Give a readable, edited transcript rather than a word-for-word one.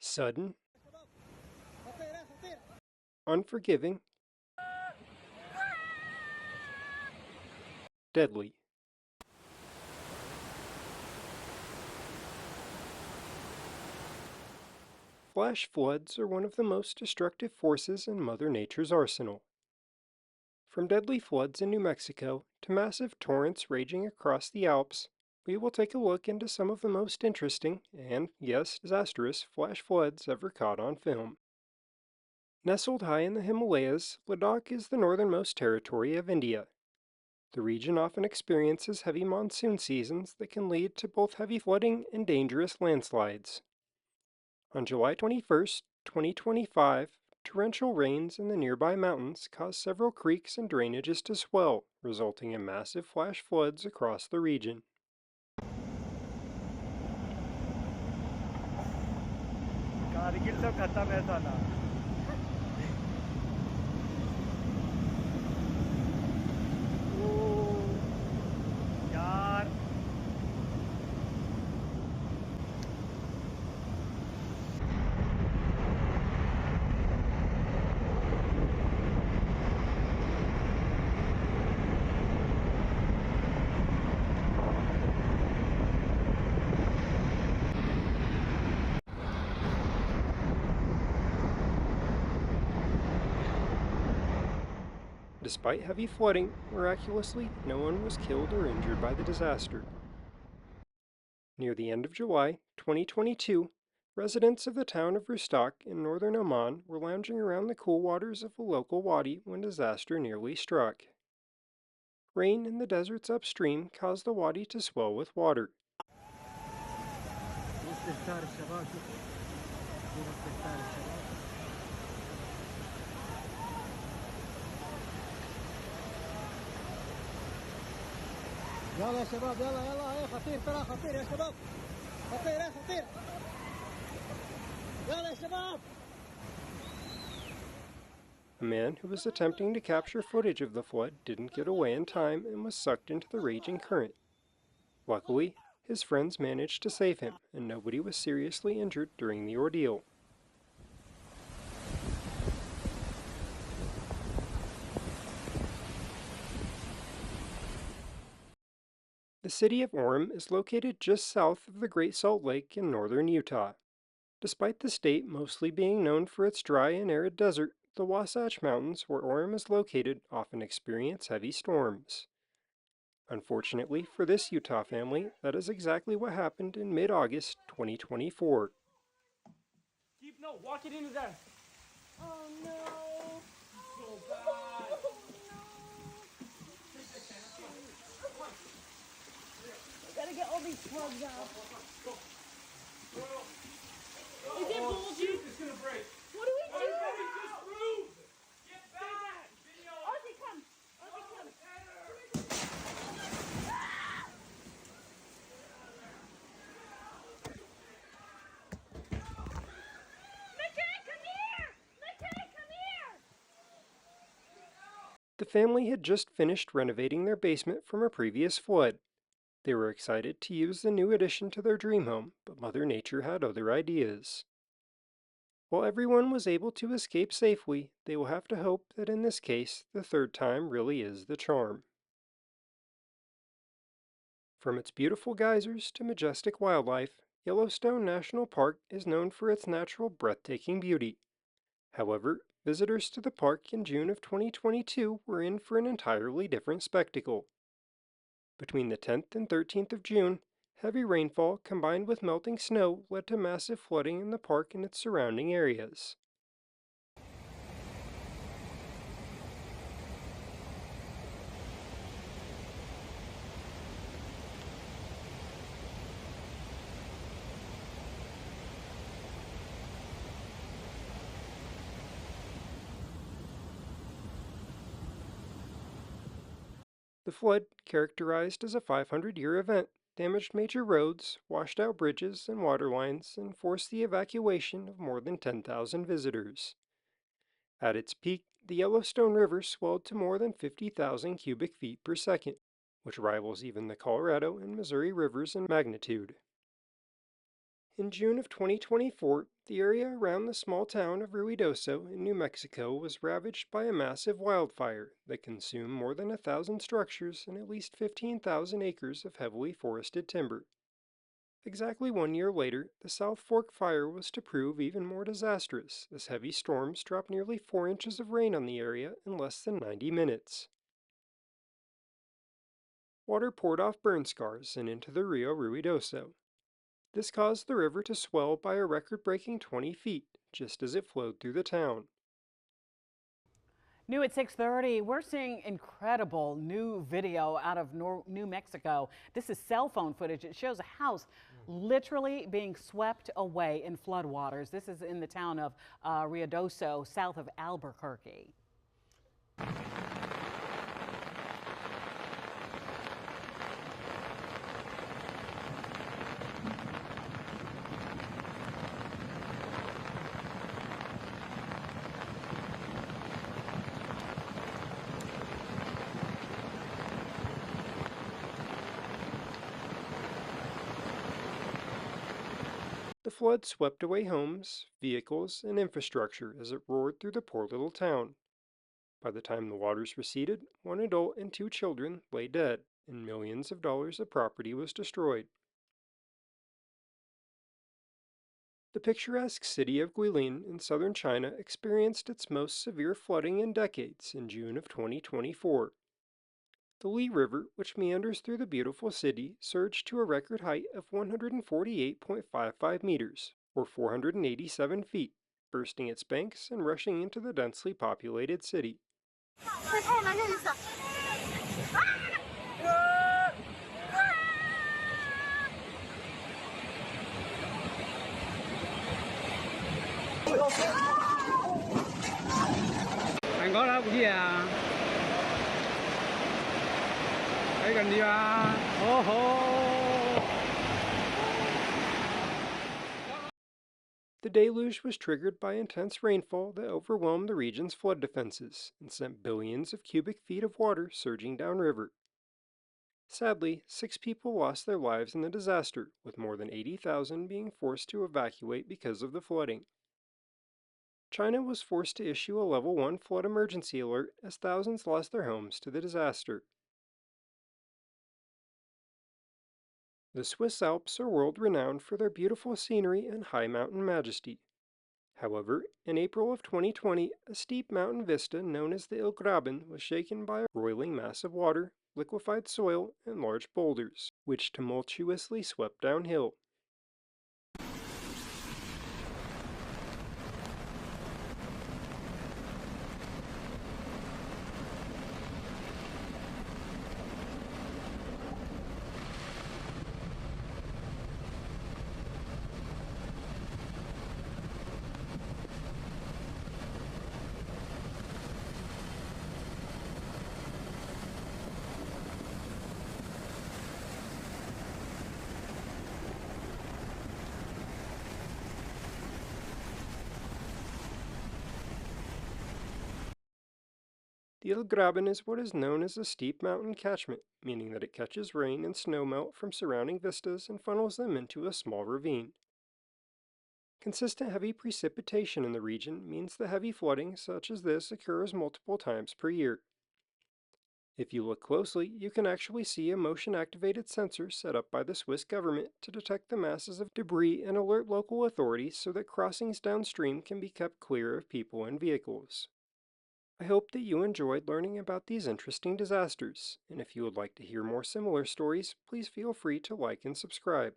Sudden, unforgiving, deadly. Flash floods are one of the most destructive forces in Mother Nature's arsenal. From deadly floods in New Mexico to massive torrents raging across the Alps, we will take a look into some of the most interesting and, yes, disastrous flash floods ever caught on film. Nestled high in the Himalayas, Ladakh is the northernmost territory of India. The region often experiences heavy monsoon seasons that can lead to both heavy flooding and dangerous landslides. On July 21st, 2025, torrential rains in the nearby mountains caused several creeks and drainages to swell, resulting in massive flash floods across the region. Despite heavy flooding, miraculously, no one was killed or injured by the disaster. Near the end of July 2022, residents of the town of Rustaq in northern Oman were lounging around the cool waters of a local wadi when disaster nearly struck. Rain in the deserts upstream caused the wadi to swell with water. يلا يا شباب يلا يلا خطير ترى خطير يا شباب خطير يا خطير يلا يا شباب. A man who was attempting to capture footage of the flood didn't get away in time and was sucked into the raging current. Luckily, his friends managed to save him, and nobody was seriously injured during the ordeal. The city of Orem is located just south of the Great Salt Lake in northern Utah. Despite the state mostly being known for its dry and arid desert, the Wasatch Mountains, where Orem is located, often experience heavy storms. Unfortunately for this Utah family, that is exactly what happened in mid-August 2024. Walk it into there. Oh no. So bad. We gotta get all these plugs out. Is it bulgy? It's gonna break. What do we do? Everybody just move. Get back. Ozzy, come. Ozzy, come. The family had just finished renovating their basement from a previous flood. They were excited to use the new addition to their dream home, but Mother Nature had other ideas. While everyone was able to escape safely, they will have to hope that in this case, the third time really is the charm. From its beautiful geysers to majestic wildlife, Yellowstone National Park is known for its natural breathtaking beauty. However, visitors to the park in June of 2022 were in for an entirely different spectacle. Between the 10th and 13th of June, heavy rainfall combined with melting snow led to massive flooding in the park and its surrounding areas. The flood, characterized as a 500-year event, damaged major roads, washed out bridges and water lines, and forced the evacuation of more than 10,000 visitors. At its peak, the Yellowstone River swelled to more than 50,000 cubic feet per second, which rivals even the Colorado and Missouri rivers in magnitude. In June of 2024, the area around the small town of Ruidoso in New Mexico was ravaged by a massive wildfire that consumed more than 1,000 structures and at least 15,000 acres of heavily forested timber. Exactly 1 year later, the South Fork fire was to prove even more disastrous, as heavy storms dropped nearly 4 inches of rain on the area in less than 90 minutes. Water poured off burn scars and into the Rio Ruidoso. This caused the river to swell by a record-breaking 20 feet, just as it flowed through the town. New at 6:30, we're seeing incredible new video out of New Mexico. This is cell phone footage. It shows a house literally being swept away in floodwaters. This is in the town of Rio Ruidoso, south of Albuquerque. The flood swept away homes, vehicles, and infrastructure as it roared through the poor little town. By the time the waters receded, one adult and 2 children lay dead, and millions of dollars of property was destroyed. The picturesque city of Guilin in southern China experienced its most severe flooding in decades in June of 2024. The Li River, which meanders through the beautiful city, surged to a record height of 148.55 meters, or 487 feet, bursting its banks and rushing into the densely populated city. Bạn có đâu gì à? Thấy gần đi à? Ô hô! The deluge was triggered by intense rainfall that overwhelmed the region's flood defenses and sent billions of cubic feet of water surging downriver. Sadly, 6 people lost their lives in the disaster, with more than 80,000 being forced to evacuate because of the flooding. China was forced to issue a level 1 flood emergency alert as thousands lost their homes to the disaster. The Swiss Alps are world-renowned for their beautiful scenery and high mountain majesty. However, in April of 2020, a steep mountain vista known as the Ilgraben was shaken by a roiling mass of water, liquefied soil, and large boulders, which tumultuously swept downhill. The Ilgraben is what is known as a steep mountain catchment, meaning that it catches rain and snowmelt from surrounding vistas and funnels them into a small ravine. Consistent heavy precipitation in the region means that heavy flooding such as this occurs multiple times per year. If you look closely, you can actually see a motion-activated sensor set up by the Swiss government to detect the masses of debris and alert local authorities so that crossings downstream can be kept clear of people and vehicles. I hope that you enjoyed learning about these interesting disasters, and if you would like to hear more similar stories, please feel free to like and subscribe.